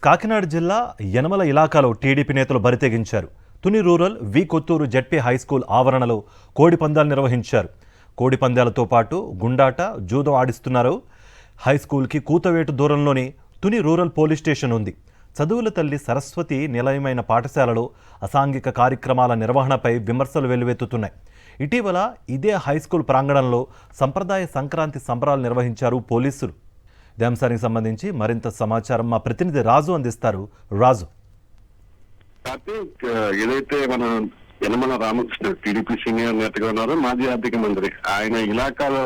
కాకినాడ జిల్లా యనమల ఇలాకాలో టీడీపీ నేతలు బరితెగించారు. తుని రూరల్ వి Kotturu ZP high school ఆవరణలో కోడి పందాలు నిర్వహించారు. కోడి పందాలతో పాటు గుండాట, జూదం ఆడిస్తున్నారు. హైస్కూల్కి కూతవేటు దూరంలోని తుని రూరల్ పోలీస్ స్టేషన్ ఉంది. చదువుల తల్లి సరస్వతి నిలయమైన పాఠశాలలో అసాంఘిక కార్యక్రమాల నిర్వహణపై విమర్శలు వెల్లువెత్తుతున్నాయి. ఇటీవల ఇదే హైస్కూల్ ప్రాంగణంలో సంప్రదాయ సంక్రాంతి సంబరాలు నిర్వహించారు పోలీసులు. ఈ అంశానికి సంబంధించి మరింత సమాచారం మా ప్రతినిధి రాజు అందిస్తారు. రాజు, కార్తీక్, ఏదైతే మన యనమల రామకృష్ణ టీడీపీ సీనియర్ నేతగా ఉన్నారో, మాజీ ఆర్థిక మంత్రి, ఆయన ఇలాకాలో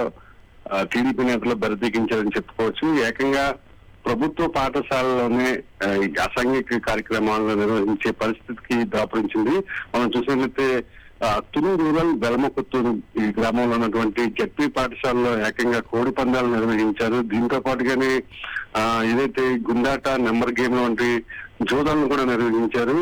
టీడీపీ నేతలు బరితెగించారని చెప్పుకోవచ్చు. ఏకంగా ప్రభుత్వ పాఠశాలలోనే అసాంఘిక కార్యక్రమాలను నిర్వహించే పరిస్థితికి దాపురించింది. మనం చూసినట్లయితే తుని రూరల్ వెలమకొత్తూరు ఈ గ్రామంలో ఉన్నటువంటి జెడ్పీ పాఠశాలలో ఏకంగా కోడి పందాలు నిర్వహించారు. దీంతో పాటుగానే ఏదైతే గుండాట, నెంబర్ గేమ్ వంటి జూదాలను కూడా నిర్వహించారు.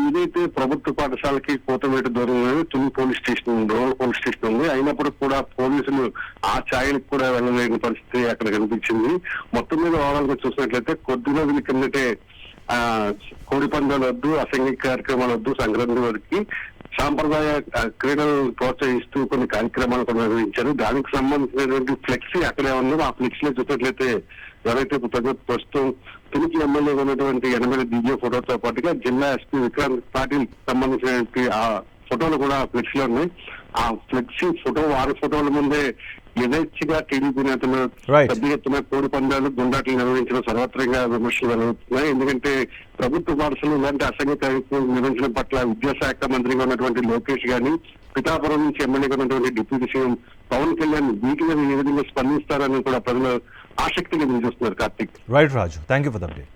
ఏదైతే ప్రభుత్వ పాఠశాలకి కూతవేటు దూరంలోనే Tuni police station, rural police station ఉంది. అయినప్పటికీ కూడా పోలీసులు ఆ ఛాయలకు కూడా వెళ్ళలేని పరిస్థితి అక్కడ కనిపించింది. మొత్తం మీద ఓవరాల్ గా చూసినట్లయితే కొద్ది రోజుల కిందటే కోడి పందాలు వద్దు, అసాంఘిక కార్యక్రమాలు వద్దు, సంక్రాంతి వరకు సాంప్రదాయ క్రీడలు ప్రోత్సహిస్తూ కొన్ని కార్యక్రమాలు కూడా నిర్వహించారు. దానికి సంబంధించినటువంటి ఫ్లెక్సీ అక్కడే ఉన్నది. ఆ ఫ్లెక్సీ లో చూసినట్లయితే ఎవరైతే ప్రస్తుతం తునికి ఎమ్మెల్యేగా ఉన్నటువంటి యనమల డీజే ఫోటోతో పాటుగా జిల్లా ఎస్పీ విక్రాంత్ పాటిల్ సంబంధించినటువంటి ఆ ఫోటోలు కూడా ఫ్లెక్సీలో ఉన్నాయి. ఆ ఫ్లెక్సీ ఫోటో 6 ఫోటోల ముందే యథేచ్ఛగా టీడీపీ నేతలు పెద్ద ఎత్తున కోడి పందాలు, గుండాట్లు నిర్వహించడం సర్వత్రంగా విమర్శలు వెలువడుతున్నాయి. ఎందుకంటే ప్రభుత్వ పాఠశాలలు ఇలాంటి అసంఘిక కార్యక్రమం నిర్వహించడం పట్ల విద్యాశాఖ మంత్రిగా ఉన్నటువంటి లోకేష్ గాని, పిఠాపురం నుంచి ఎమ్మెల్యేగా ఉన్నటువంటి డిప్యూటీ సీఎం పవన్ కళ్యాణ్ వీటి మీద ఏ విధంగా స్పందిస్తారని కూడా ప్రజలు ఆసక్తిగా ఎదురు చూస్తున్నారు. Karthik. Right Raju, thank you for the update.